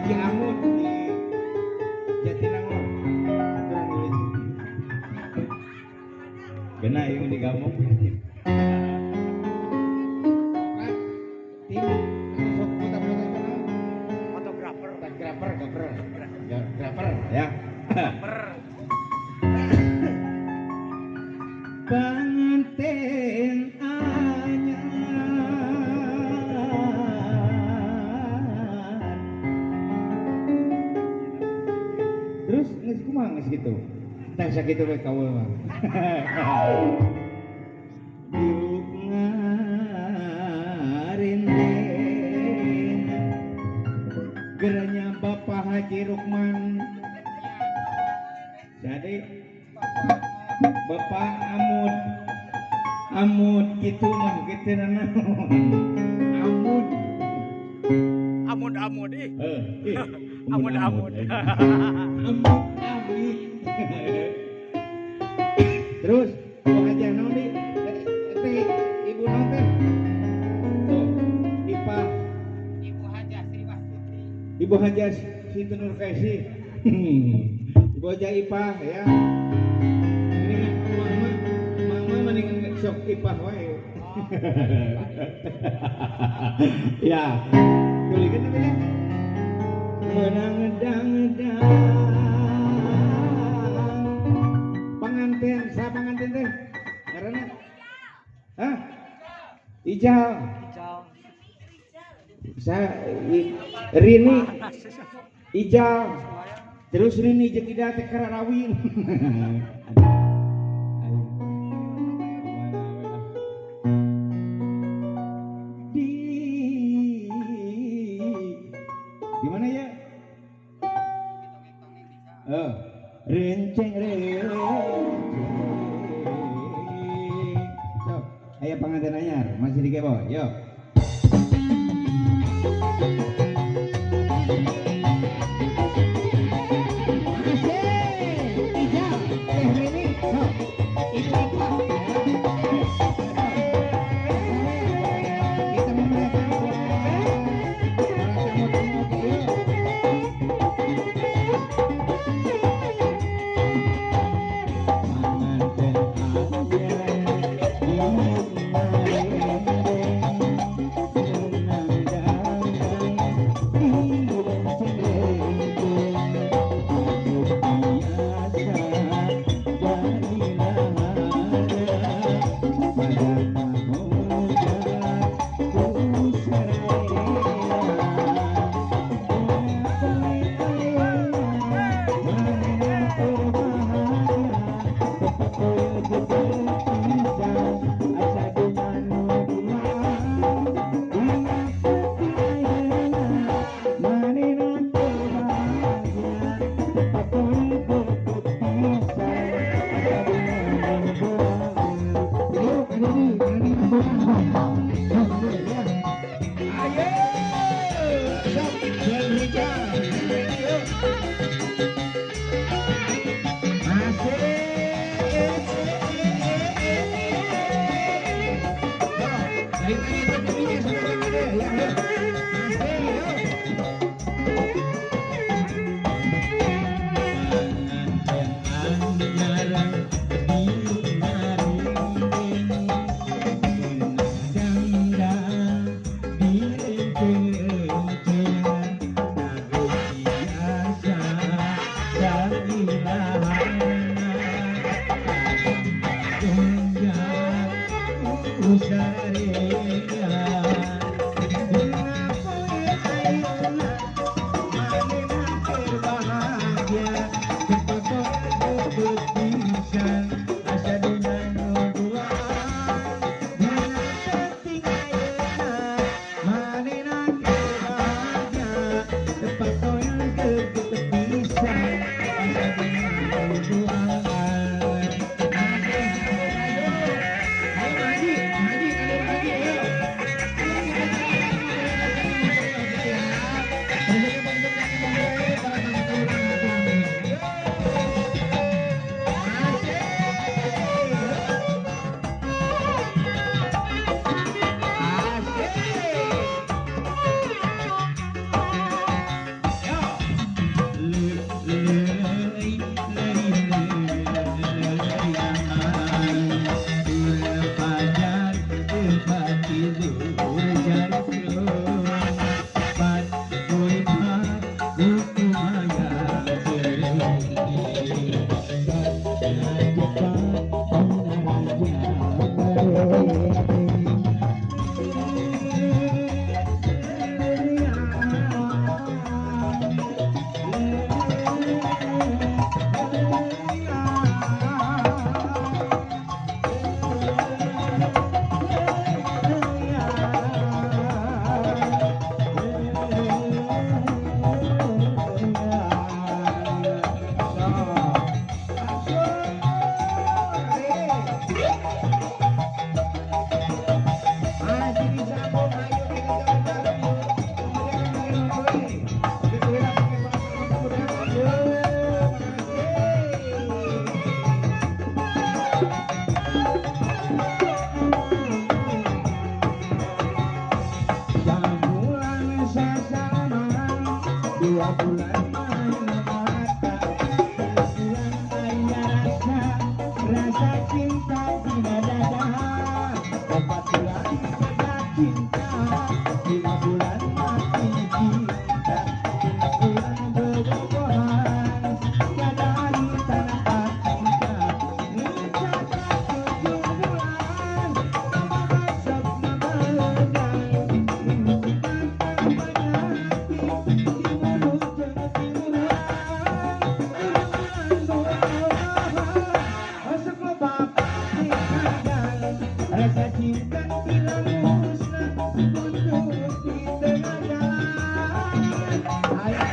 Haji Amud di Jatinangor. Aturan nulis. Kena yang di kampung. Tim sok foto-foto itu Fotografer. Grafer ya. Pengantin anyar terus geus kumaha geus kitu tah sakitu we kaul mah diuk ngarinding geranya Bapak Haji Rukman jadi Bapak Amud gitu mah gitu naon Amud ih. Amud Amud. Terus Bu Haja naon di teh ibu naon teh tuh Ipah Ibu Haja Sri Wastuti. Ibu Haja Siti Nurkaisi Ibu Haja Ipah ya mendingan mama mendingan sok Ipah wae ya tulikan apa ya menang-dang-dang panganten sa panganten teh ngaranna hah Ijal Rini Ijal terus Rini jeung Ida teh kararawin gimana ya renceng so aya panganten anyar masih dikebo yuk dua bulan main mata, bulan ayah rasa cinta di dada, 4 bulan beda cinta, 5 bulan mati cinta, 6 bulan berbohongan, tiada hari tanpa cinta, mencatat 7 bulan, besok meledak, menunjukkan banyak hati, di mulut cemetiran, masuk lubang dikadang, rasa cinta hilang musnah, untuk di tengah jalan. Ayo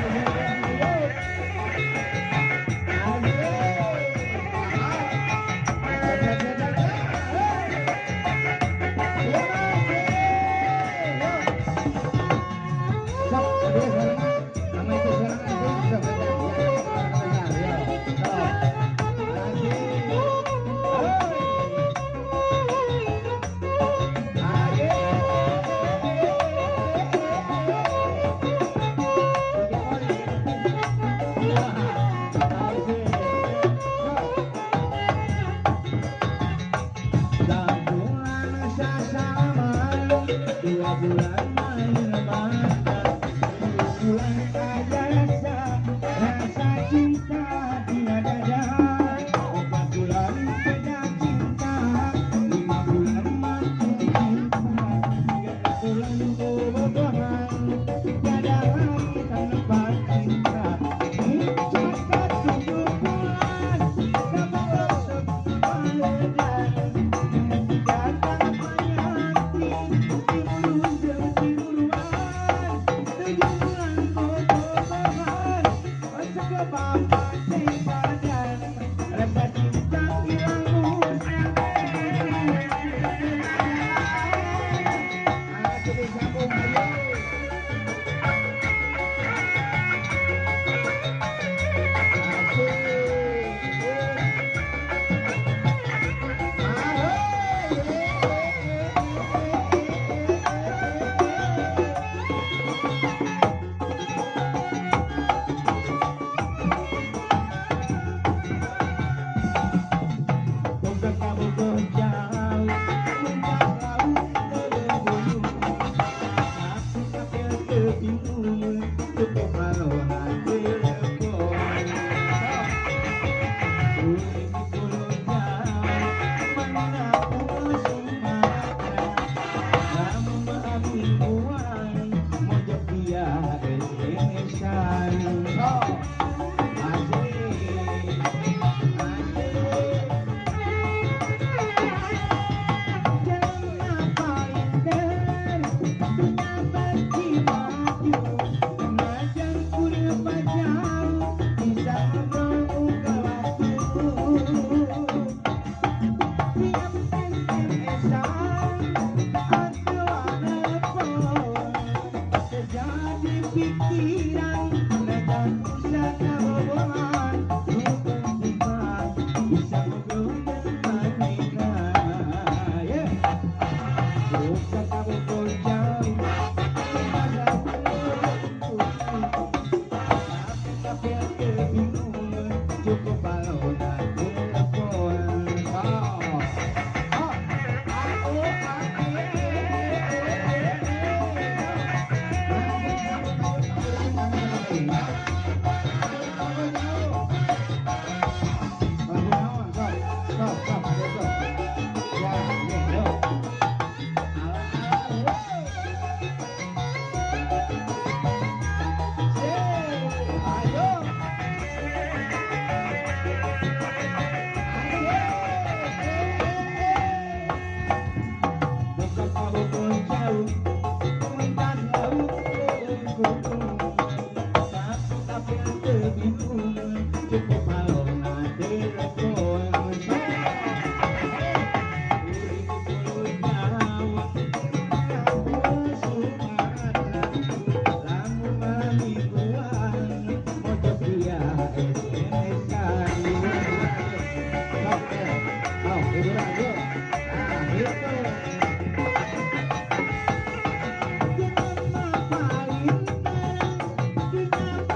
dua bulan main mata, bulan ayasa rasa cinta di dada, 4 bulan beda cinta, 5 bulan mati cinta, 3 bulan berbohongan, tiada hari tanpa cinta, mencatat 7 bulan, dapat besok meledak, menunjukkan banyak hati, di mulut cemetiran, 7 bulan berbohongan, masuk lubang dikadang, rasa cinta hilang musnah. Ayo disambung, ayo. Bukan kamu berjauh, lintas laut terhubung, aku tak kebingungan, cukup kalau hati lekong. Sulit pulau jauh, mana pulau Sumatera, kamu maafin uang, mojok dia Indonesia. Pikiran, dan usah kebobolan, bukan sifat, bisa ngobrol dan mereka. Bukan kamu berjauh, masa tapi kebingungan, cukup kalau nak telepon. Kita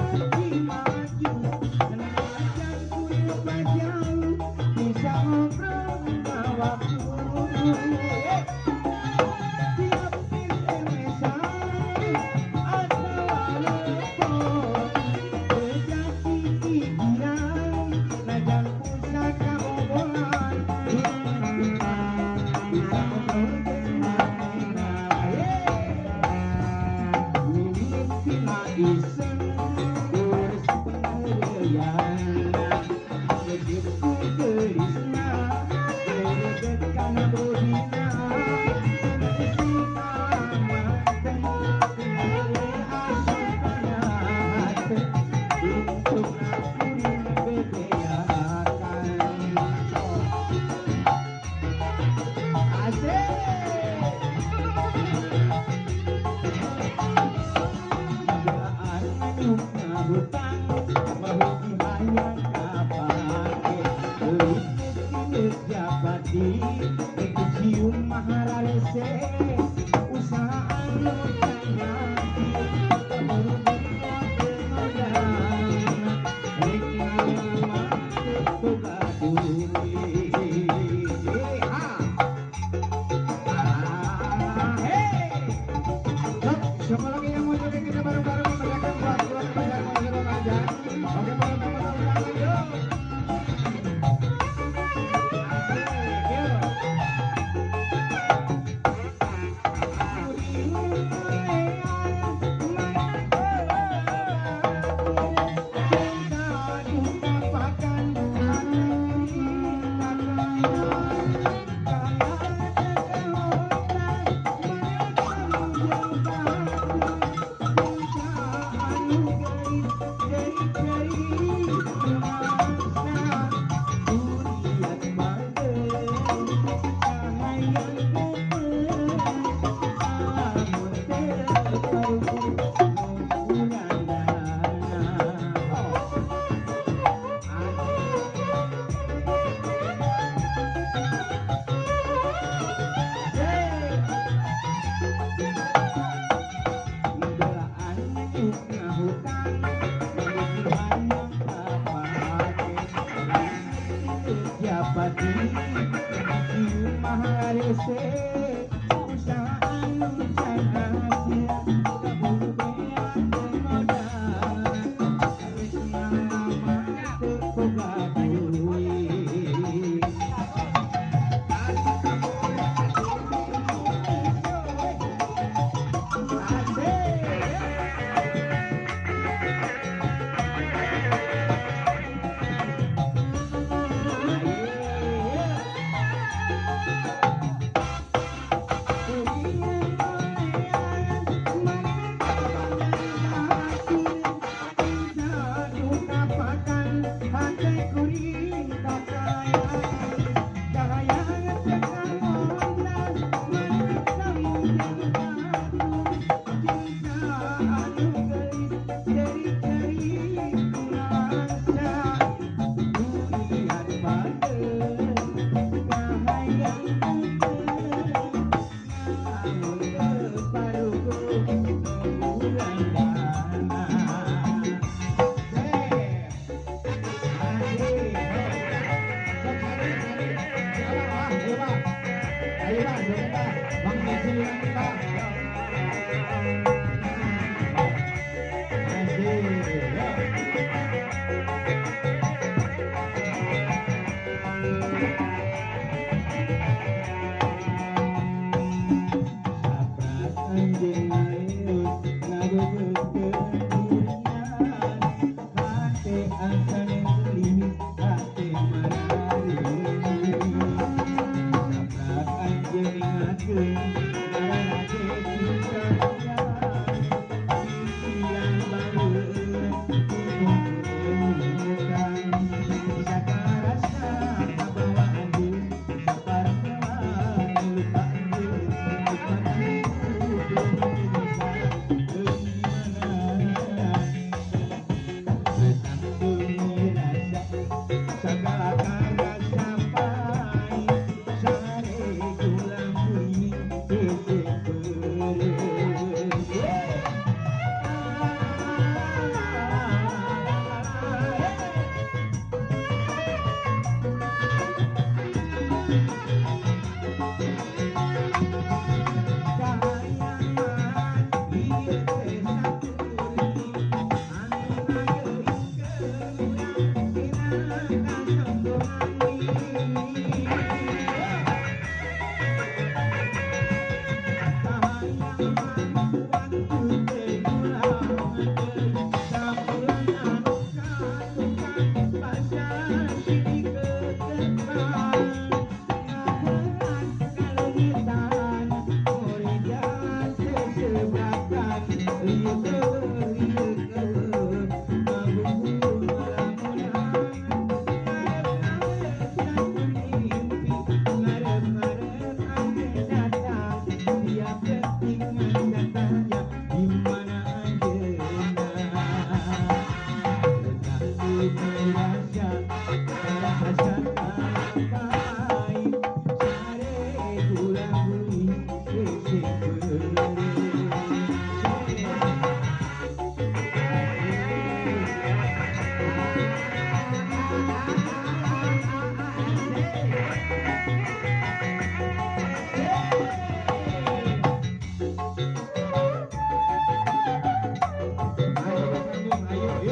Siapa lagi yang mau joget kita bareng-bareng memeriahkan buat pacar mau aja. Oke, teman-teman tangan yuk. Asik, yuk.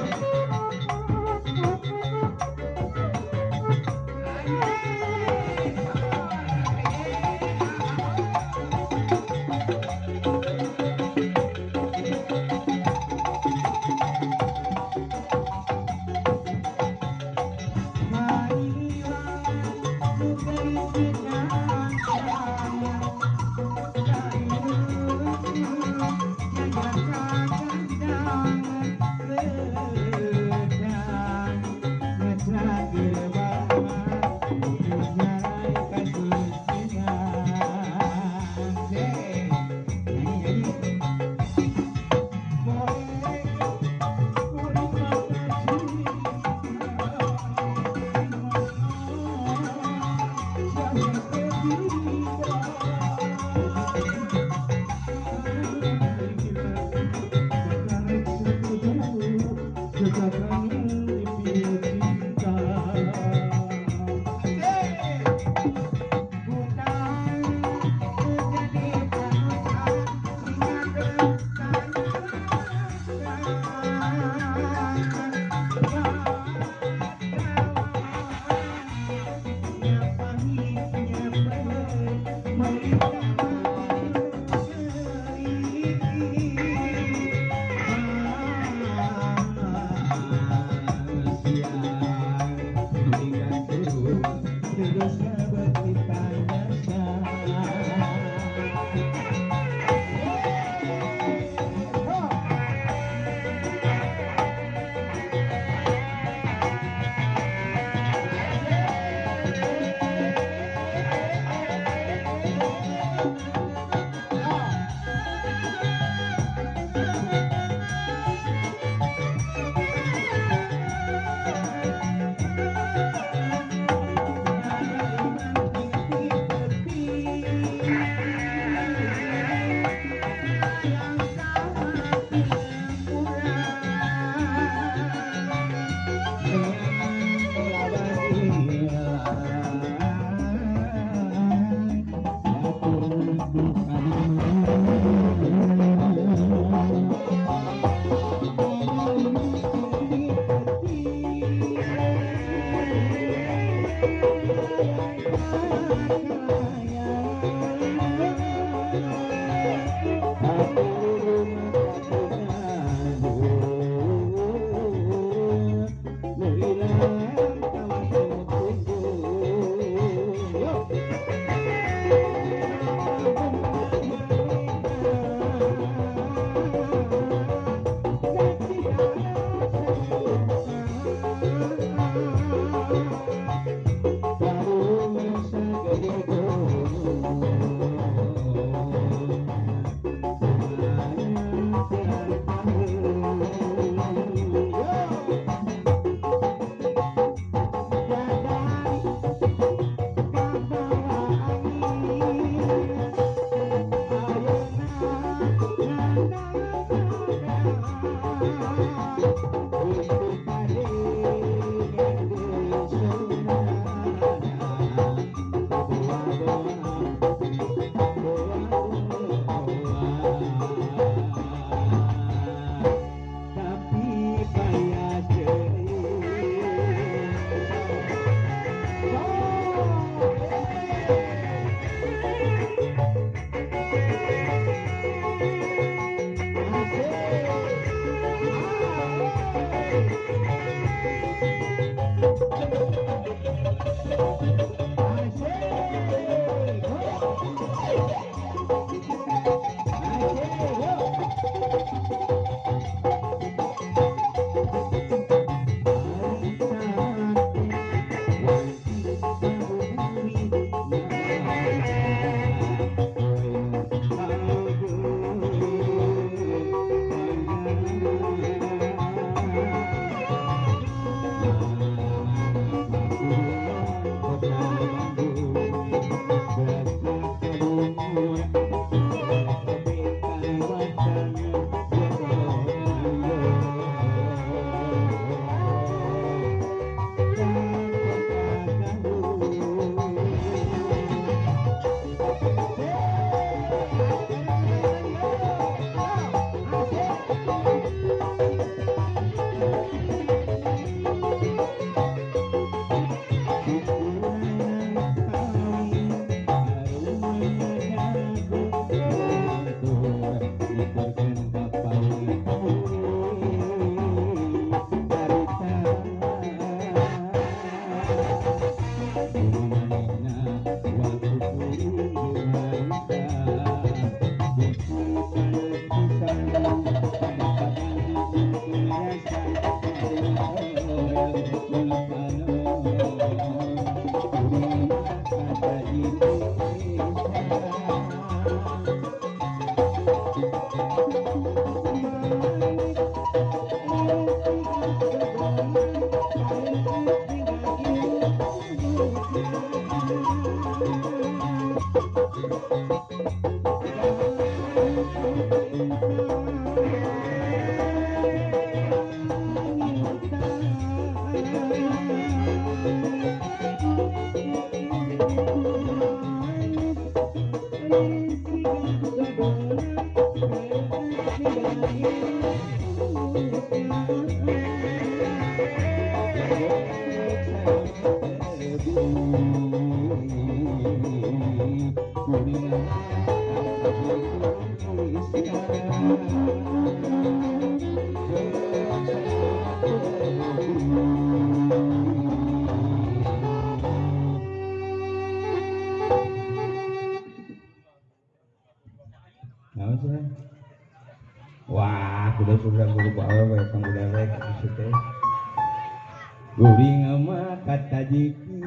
Thank you. Wah, sudah guru bawa kang udah rek itu teh. Guring mah kata jiki